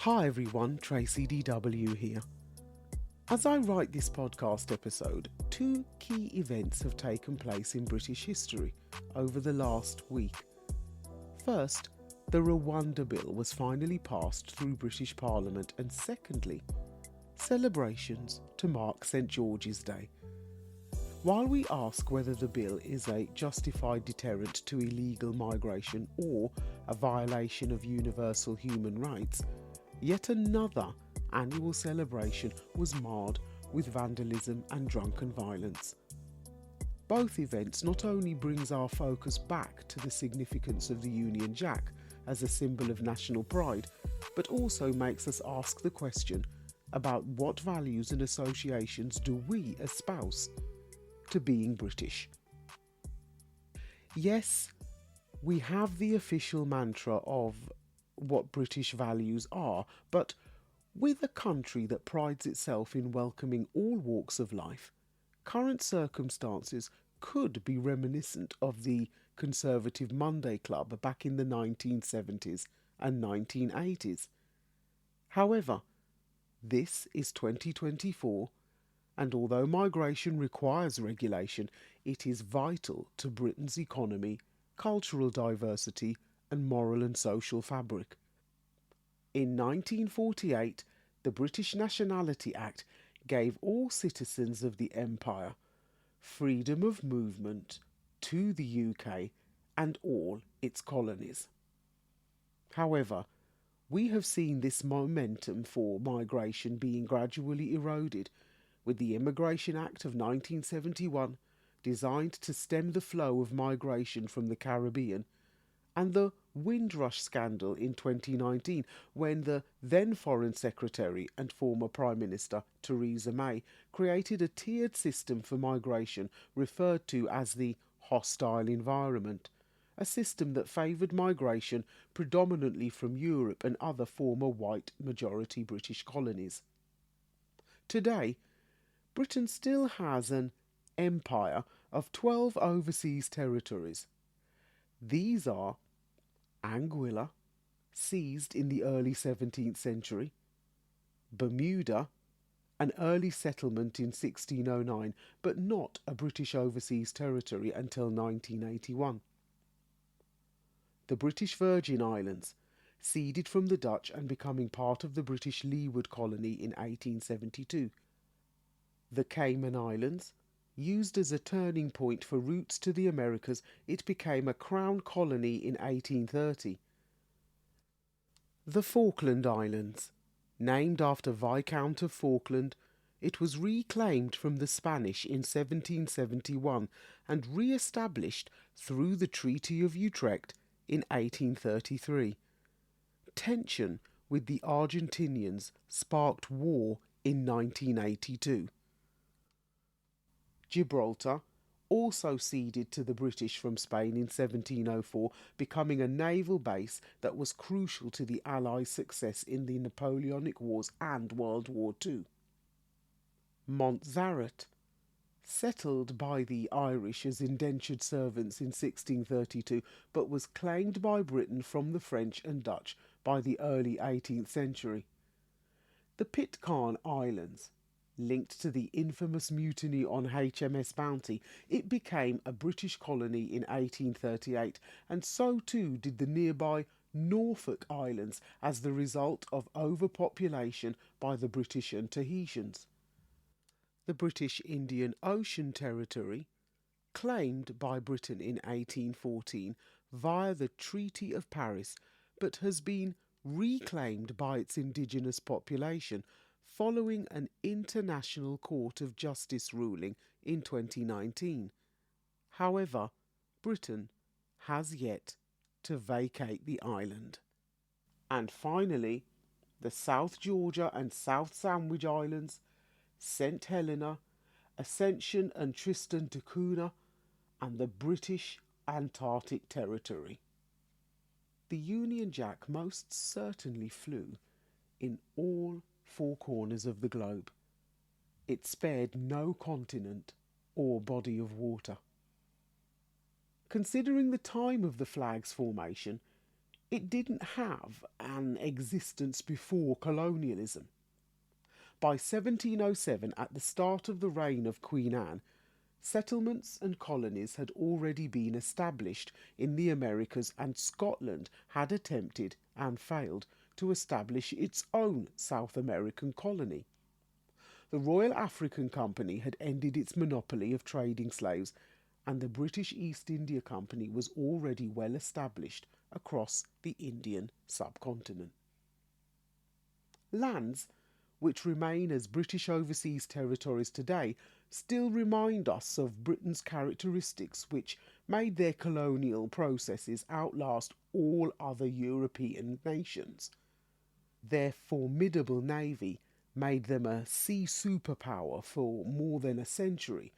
Hi everyone, Tracy DW here. As I write this podcast episode, two key events have taken place in British history over the last week. First, the Rwanda Bill was finally passed through British Parliament, and secondly, celebrations to mark St George's Day. While we ask whether the bill is a justified deterrent to illegal migration or a violation of universal human rights, yet another annual celebration was marred with vandalism and drunken violence. Both events not only brings our focus back to the significance of the Union Jack as a symbol of national pride, but also makes us ask the question about what values and associations do we espouse to being British. Yes, we have the official mantra of what British values are, but with a country that prides itself in welcoming all walks of life, current circumstances could be reminiscent of the Conservative Monday Club back in the 1970s and 1980s. However, this is 2024, and although migration requires regulation, it is vital to Britain's economy, cultural diversity, and moral and social fabric. In 1948, the British Nationality Act gave all citizens of the Empire freedom of movement to the UK and all its colonies. However, we have seen this momentum for migration being gradually eroded, with the Immigration Act of 1971, designed to stem the flow of migration from the Caribbean, and the Windrush scandal in 2019, when the then Foreign Secretary and former Prime Minister Theresa May created a tiered system for migration referred to as the hostile environment, a system that favoured migration predominantly from Europe and other former white majority British colonies. Today, Britain still has an empire of 12 overseas territories. These are Anguilla, seized in the early 17th century, Bermuda, an early settlement in 1609 but not a British overseas territory until 1981, the British Virgin Islands, ceded from the Dutch and becoming part of the British Leeward colony in 1872, the Cayman Islands. Used as a turning point for routes to the Americas, it became a crown colony in 1830. The Falkland Islands. Named after Viscount of Falkland, it was reclaimed from the Spanish in 1771 and re-established through the Treaty of Utrecht in 1833. Tension with the Argentinians sparked war in 1982. Gibraltar, also ceded to the British from Spain in 1704, becoming a naval base that was crucial to the Allies' success in the Napoleonic Wars and World War II. Montserrat, settled by the Irish as indentured servants in 1632, but was claimed by Britain from the French and Dutch by the early 18th century. The Pitcairn Islands, linked to the infamous mutiny on HMS Bounty, it became a British colony in 1838, and so too did the nearby Norfolk Islands as the result of overpopulation by the British and Tahitians. The British Indian Ocean Territory, claimed by Britain in 1814 via the Treaty of Paris, but has been reclaimed by its indigenous population following an International Court of Justice ruling in 2019. However, Britain has yet to vacate the island. And finally, the South Georgia and South Sandwich Islands, St Helena, Ascension and Tristan da Cunha, and the British Antarctic Territory. The Union Jack most certainly flew in all four corners of the globe. It spared no continent or body of water. Considering the time of the flag's formation, It didn't have an existence before colonialism. By 1707, at the start of the reign of Queen Anne, settlements and colonies had already been established in the Americas, and Scotland had attempted and failed to establish its own South American colony. The Royal African Company had ended its monopoly of trading slaves, and the British East India Company was already well established across the Indian subcontinent. Lands which remain as British overseas territories today still remind us of Britain's characteristics, which made their colonial processes outlast all other European nations. Their formidable navy made them a sea superpower for more than a century,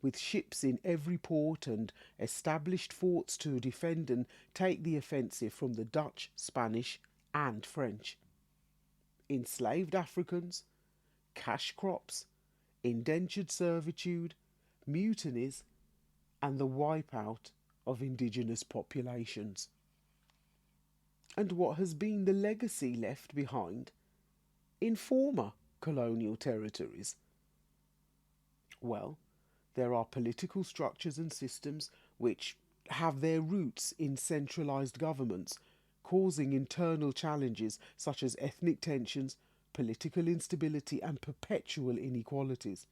with ships in every port and established forts to defend and take the offensive from the Dutch, Spanish, and French. Enslaved Africans, cash crops, indentured servitude, mutinies, and the wipeout of indigenous populations. And what has been the legacy left behind in former colonial territories? Well, there are political structures and systems which have their roots in centralised governments, causing internal challenges such as ethnic tensions, political instability, and perpetual inequalities.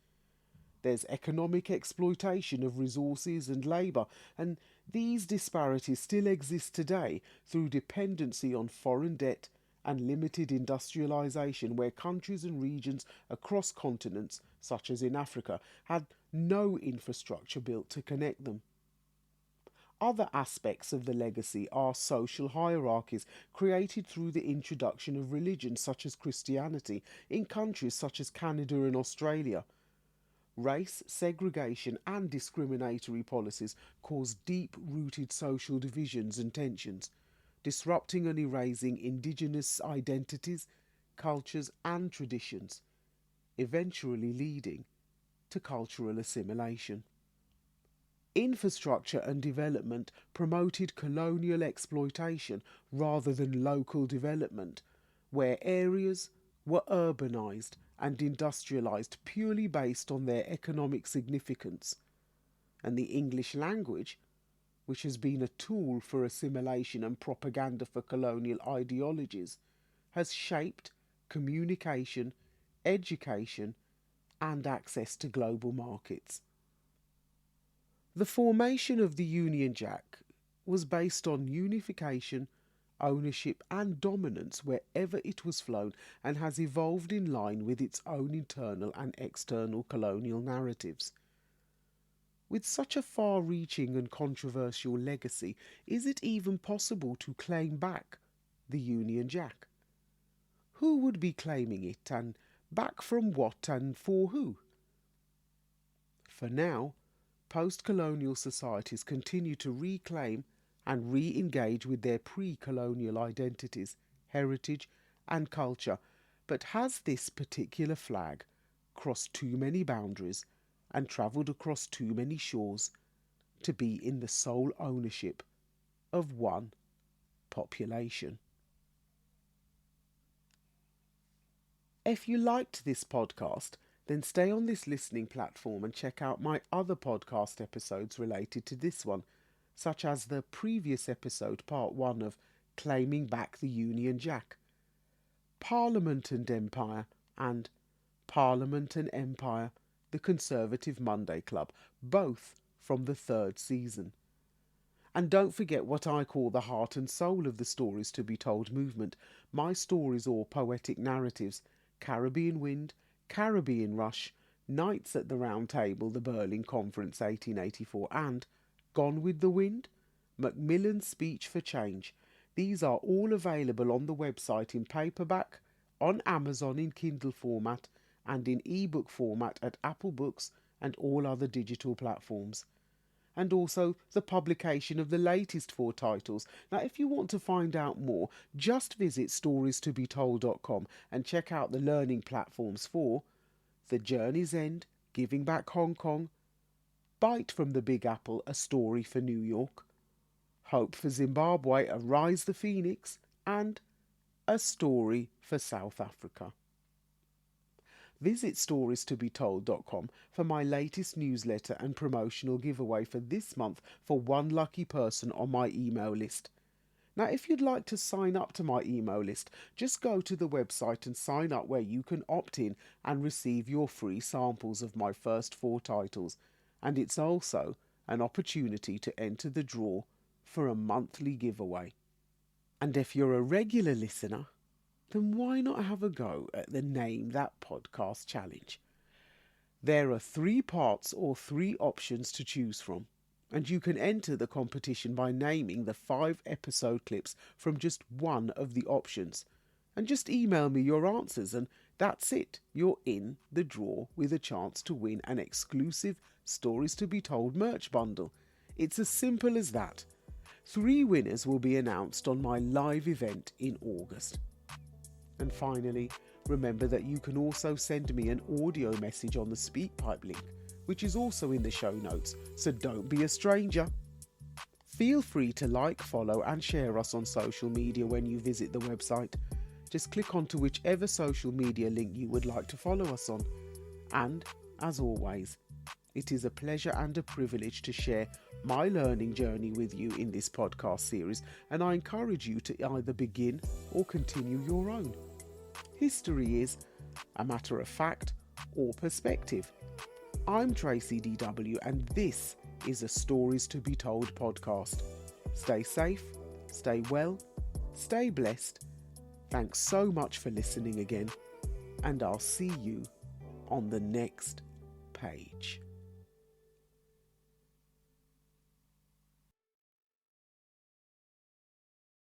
There's economic exploitation of resources and labour, and these disparities still exist today through dependency on foreign debt and limited industrialisation, where countries and regions across continents, such as in Africa, had no infrastructure built to connect them. Other aspects of the legacy are social hierarchies created through the introduction of religions such as Christianity in countries such as Canada and Australia. Race, segregation, and discriminatory policies cause deep-rooted social divisions and tensions, disrupting and erasing indigenous identities, cultures, and traditions, eventually leading to cultural assimilation. Infrastructure and development promoted colonial exploitation rather than local development, where areas were urbanised and industrialised purely based on their economic significance. And the English language, which has been a tool for assimilation and propaganda for colonial ideologies, has shaped communication, education, and access to global markets. The formation of the Union Jack was based on unification, ownership, and dominance wherever it was flown, and has evolved in line with its own internal and external colonial narratives. With such a far-reaching and controversial legacy, is it even possible to claim back the Union Jack? Who would be claiming it, and back from what and for who? For now, post-colonial societies continue to reclaim and re-engage with their pre-colonial identities, heritage, and culture, but has this particular flag crossed too many boundaries and travelled across too many shores to be in the sole ownership of one population? If you liked this podcast, then stay on this listening platform and check out my other podcast episodes related to this one, such as the previous episode, part 1 of Claiming Back the Union Jack, Parliament and Empire, and Parliament and Empire, the Conservative Monday Club, both from the 3rd season. And don't forget what I call the heart and soul of the Stories to be Told movement, my stories or poetic narratives, Caribbean Wind, Caribbean Rush, Knights at the Round Table, the Berlin Conference 1884, and Gone with the Wind, Macmillan's Speech for Change. These are all available on the website in paperback, on Amazon in Kindle format, and in ebook format at Apple Books and all other digital platforms. And also the publication of the latest 4 titles. Now, if you want to find out more, just visit storiestobetold.com and check out the learning platforms for The Journey's End, Giving Back Hong Kong, Bite from the Big Apple, A Story for New York, Hope for Zimbabwe, Arise the Phoenix, and A Story for South Africa. Visit storiestobetold.com for my latest newsletter and promotional giveaway for this month for one lucky person on my email list. Now, if you'd like to sign up to my email list, just go to the website and sign up, where you can opt in and receive your free samples of my first 4 titles. And it's also an opportunity to enter the draw for a monthly giveaway. And if you're a regular listener, then why not have a go at the Name That Podcast Challenge? There are 3 parts or 3 options to choose from, and you can enter the competition by naming the 5 episode clips from just one of the options. And just email me your answers, and that's it. You're in the draw with a chance to win an exclusive Stories to Be Told merch bundle. It's as simple as that. 3 winners will be announced on my live event in August. And finally, remember that you can also send me an audio message on the SpeakPipe link, which is also in the show notes, so don't be a stranger. Feel free to like, follow and share us on social media when you visit the website. Just click onto whichever social media link you would like to follow us on. And, as always, it is a pleasure and a privilege to share my learning journey with you in this podcast series, and I encourage you to either begin or continue your own. History is a matter of fact or perspective. I'm Tracy DW, and this is a Stories to Be Told podcast. Stay safe, stay well, stay blessed. Thanks so much for listening again, and I'll see you on the next page.